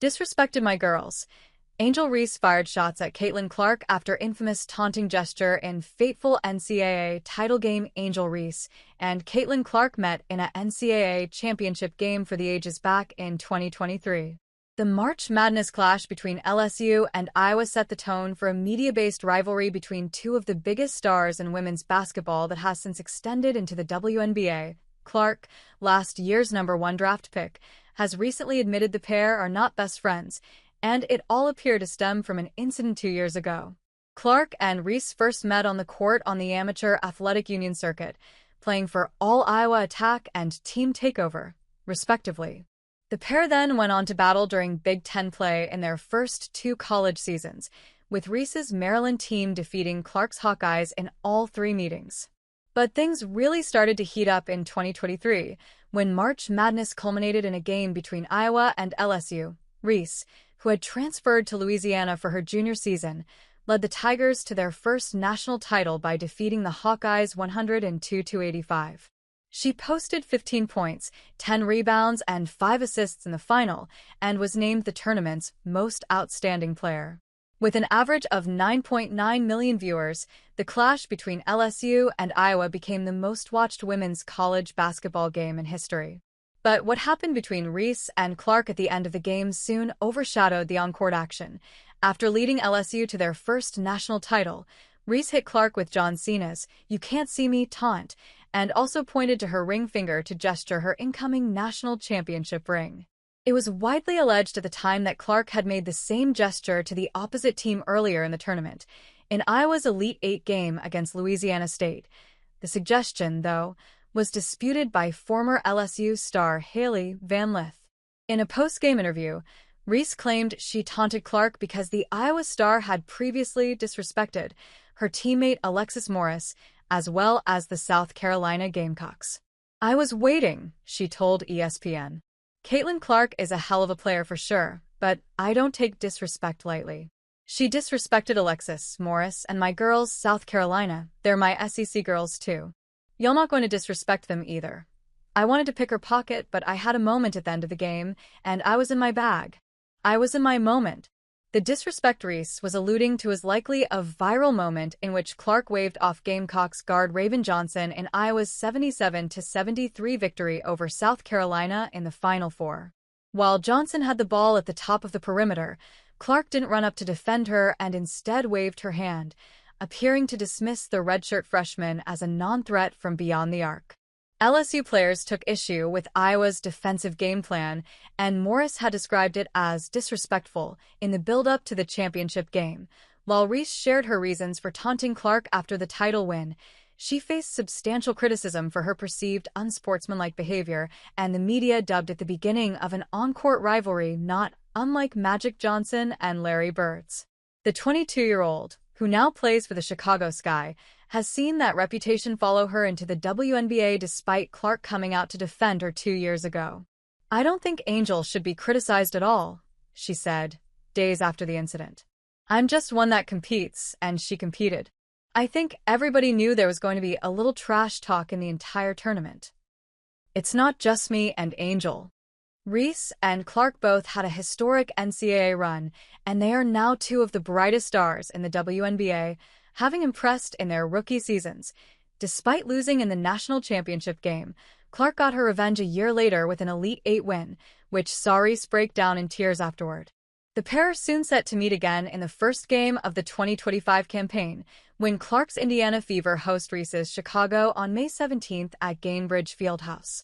Disrespected my girls. Angel Reese fired shots at Caitlin Clark after infamous taunting gesture in fateful NCAA title game. Angel Reese and Caitlin Clark met in a NCAA championship game for the ages back in 2023. The March Madness clash between LSU and Iowa set the tone for a media-based rivalry between two of the biggest stars in women's basketball that has since extended into the WNBA. Clark, last year's #1 draft pick, has recently admitted the pair are not best friends, and it all appeared to stem from an incident 2 years ago. Clark and Reese first met on the court on the Amateur Athletic Union circuit, playing for All Iowa Attack and Team Takeover, respectively. The pair then went on to battle during Big Ten play in their first 2 college seasons, with Reese's Maryland team defeating Clark's Hawkeyes in all 3 meetings. But things really started to heat up in 2023, when March Madness culminated in a game between Iowa and LSU. Reese, who had transferred to Louisiana for her junior season, led the Tigers to their first national title by defeating the Hawkeyes 102-85. She posted 15 points, 10 rebounds, and 5 assists in the final, and was named the tournament's most outstanding player. With an average of 9.9 million viewers, the clash between LSU and Iowa became the most-watched women's college basketball game in history. But what happened between Reese and Clark at the end of the game soon overshadowed the on-court action. After leading LSU to their first national title, Reese hit Clark with John Cena's "You Can't See Me" taunt, and also pointed to her ring finger to gesture her incoming national championship ring. It was widely alleged at the time that Clark had made the same gesture to the opposite team earlier in the tournament, in Iowa's Elite Eight game against Louisiana State. The suggestion, though, was disputed by former LSU star Hailey Van Lith. In a post-game interview, Reese claimed she taunted Clark because the Iowa star had previously disrespected her teammate Alexis Morris, as well as the South Carolina Gamecocks. "I was waiting," she told ESPN. Caitlin Clark is a hell of a player for sure, but I don't take disrespect lightly. She disrespected Alexis Morris and my girls, South Carolina. They're my SEC girls too. Y'all not going to disrespect them either. I wanted to pick her pocket, but I had a moment at the end of the game, and I was in my bag. I was in my moment. The disrespect Reese was alluding to is likely a viral moment in which Clark waved off Gamecocks guard Raven Johnson in Iowa's 77-73 victory over South Carolina in the Final Four. While Johnson had the ball at the top of the perimeter, Clark didn't run up to defend her and instead waved her hand, appearing to dismiss the redshirt freshman as a non-threat from beyond the arc. LSU players took issue with Iowa's defensive game plan, and Morris had described it as disrespectful in the build-up to the championship game. While Reese shared her reasons for taunting Clark after the title win, she faced substantial criticism for her perceived unsportsmanlike behavior, and the media dubbed it the beginning of an on-court rivalry not unlike Magic Johnson and Larry Bird's. The 22-year-old, who now plays for the Chicago Sky, has seen that reputation follow her into the WNBA despite Clark coming out to defend her 2 years ago. "I don't think Angel should be criticized at all," she said, days after the incident. "I'm just one that competes, and she competed. I think everybody knew there was going to be a little trash talk in the entire tournament. It's not just me and Angel." Reese and Clark both had a historic NCAA run, and they are now 2 of the brightest stars in the WNBA, having impressed in their rookie seasons. Despite losing in the national championship game, Clark got her revenge a year later with an Elite Eight win, which saw Reese break down in tears afterward. The pair are soon set to meet again in the first game of the 2025 campaign, when Clark's Indiana Fever host Reese's Chicago on May 17th at Gainbridge Fieldhouse.